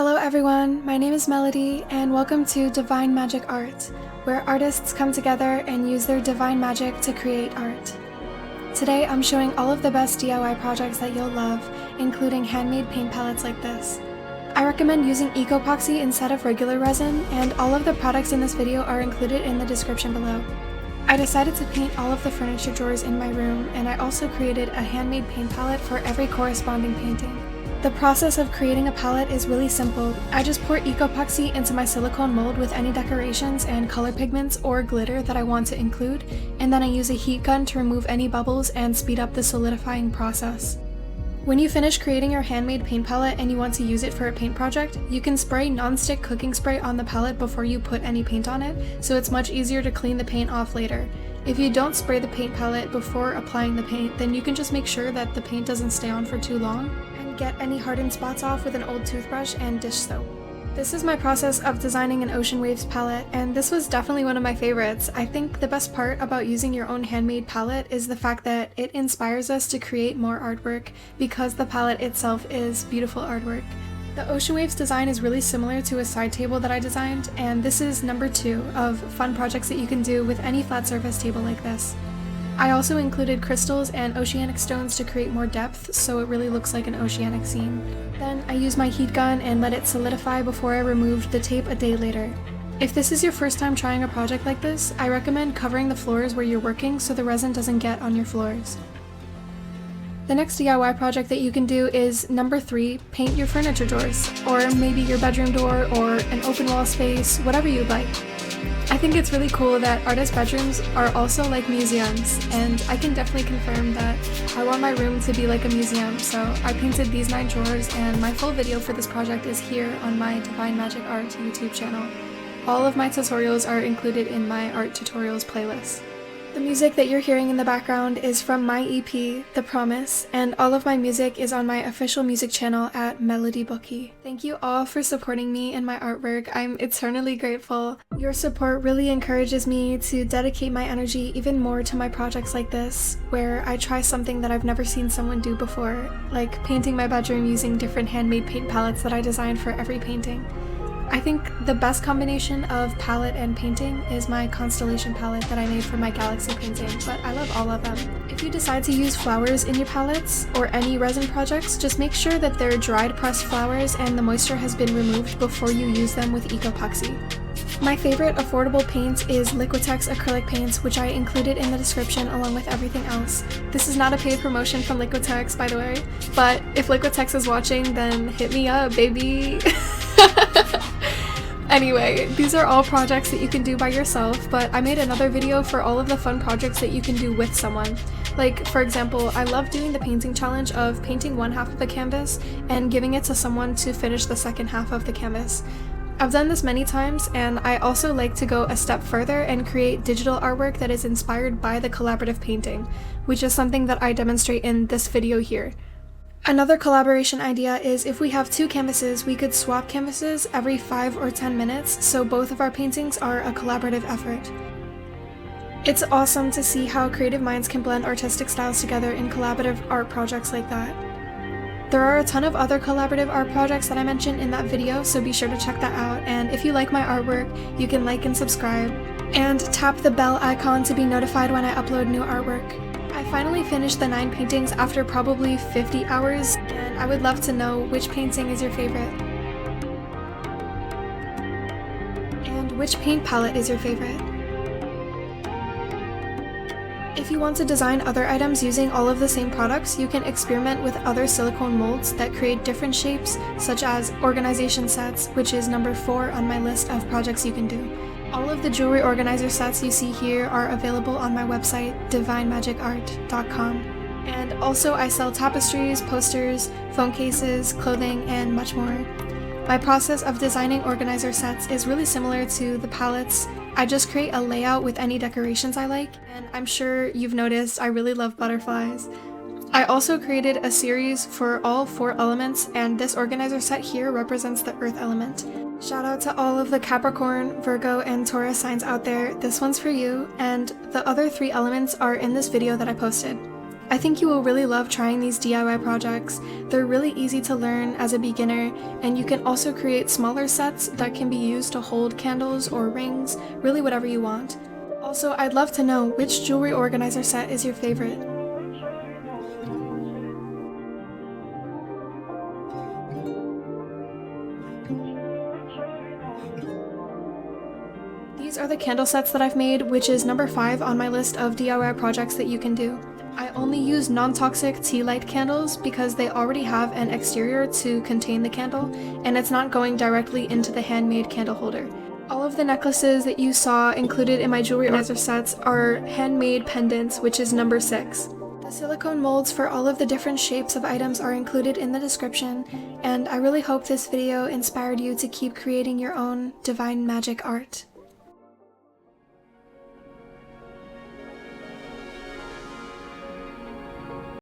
Hello everyone, my name is Melody and welcome to Divine Magic Art, where artists come together and use their divine magic to create art. Today I'm showing all of the best DIY projects that you'll love, including handmade paint palettes like this. I recommend using eco-epoxy instead of regular resin, and all of the products in this video are included in the description below. I decided to paint all of the furniture drawers in my room, and I also created a handmade paint palette for every corresponding painting. The process of creating a palette is really simple. I just pour eco-epoxy into my silicone mold with any decorations and color pigments or glitter that I want to include, and then I use a heat gun to remove any bubbles and speed up the solidifying process. When you finish creating your handmade paint palette and you want to use it for a paint project, you can spray non-stick cooking spray on the palette before you put any paint on it, so it's much easier to clean the paint off later. If you don't spray the paint palette before applying the paint, then you can just make sure that the paint doesn't stay on for too long, and get any hardened spots off with an old toothbrush and dish soap. This is my process of designing an Ocean Waves palette, and this was definitely one of my favorites. I think the best part about using your own handmade palette is the fact that it inspires us to create more artwork because the palette itself is beautiful artwork. The Ocean Waves design is really similar to a side table that I designed, and this is number 2 of fun projects that you can do with any flat surface table like this. I also included crystals and oceanic stones to create more depth, so it really looks like an oceanic scene. Then I used my heat gun and let it solidify before I removed the tape a day later. If this is your first time trying a project like this, I recommend covering the floors where you're working so the resin doesn't get on your floors. The next DIY project that you can do is number 3, paint your furniture drawers, or maybe your bedroom door or an open wall space, whatever you'd like. I think it's really cool that artist bedrooms are also like museums, and I can definitely confirm that I want my room to be like a museum, so I painted these 9 drawers, and my full video for this project is here on my Divine Magic Art YouTube channel. All of my tutorials are included in my art tutorials playlist. The music that you're hearing in the background is from my EP, The Promise, and all of my music is on my official music channel at Melody Bookie. Thank you all for supporting me and my artwork. I'm eternally grateful. Your support really encourages me to dedicate my energy even more to my projects like this, where I try something that I've never seen someone do before, like painting my bedroom using different handmade paint palettes that I designed for every painting. I think the best combination of palette and painting is my constellation palette that I made for my galaxy painting, but I love all of them. If you decide to use flowers in your palettes or any resin projects, just make sure that they're dried pressed flowers and the moisture has been removed before you use them with eco-epoxy. My favorite affordable paint is Liquitex acrylic paints, which I included in the description along with everything else. This is not a paid promotion from Liquitex, by the way, but if Liquitex is watching, then hit me up, baby! Anyway, these are all projects that you can do by yourself, but I made another video for all of the fun projects that you can do with someone. Like, for example, I love doing the painting challenge of painting one half of a canvas and giving it to someone to finish the second half of the canvas. I've done this many times, and I also like to go a step further and create digital artwork that is inspired by the collaborative painting, which is something that I demonstrate in this video here. Another collaboration idea is if we have 2 canvases, we could swap canvases every 5 or 10 minutes, so both of our paintings are a collaborative effort. It's awesome to see how creative minds can blend artistic styles together in collaborative art projects like that. There are a ton of other collaborative art projects that I mentioned in that video, so be sure to check that out, and if you like my artwork, you can like and subscribe, and tap the bell icon to be notified when I upload new artwork. I finally finished the 9 paintings after probably 50 hours, and I would love to know which painting is your favorite. And which paint palette is your favorite? If you want to design other items using all of the same products, you can experiment with other silicone molds that create different shapes, such as organization sets, which is number 4 on my list of projects you can do. All of the jewelry organizer sets you see here are available on my website, divinemagicart.com. And also I sell tapestries, posters, phone cases, clothing, and much more. My process of designing organizer sets is really similar to the palettes. I just create a layout with any decorations I like, and I'm sure you've noticed I really love butterflies. I also created a series for all 4 elements, and this organizer set here represents the earth element. Shout out to all of the Capricorn, Virgo, and Taurus signs out there. This one's for you, and the other 3 elements are in this video that I posted. I think you will really love trying these DIY projects. They're really easy to learn as a beginner, and you can also create smaller sets that can be used to hold candles or rings, really whatever you want. Also, I'd love to know which jewelry organizer set is your favorite. These are the candle sets that I've made, which is number 5 on my list of DIY projects that you can do. I only use non-toxic tea light candles because they already have an exterior to contain the candle, and it's not going directly into the handmade candle holder. All of the necklaces that you saw included in my jewelry organizer sets are handmade pendants, which is number 6. The silicone molds for all of the different shapes of items are included in the description, and I really hope this video inspired you to keep creating your own divine magic art.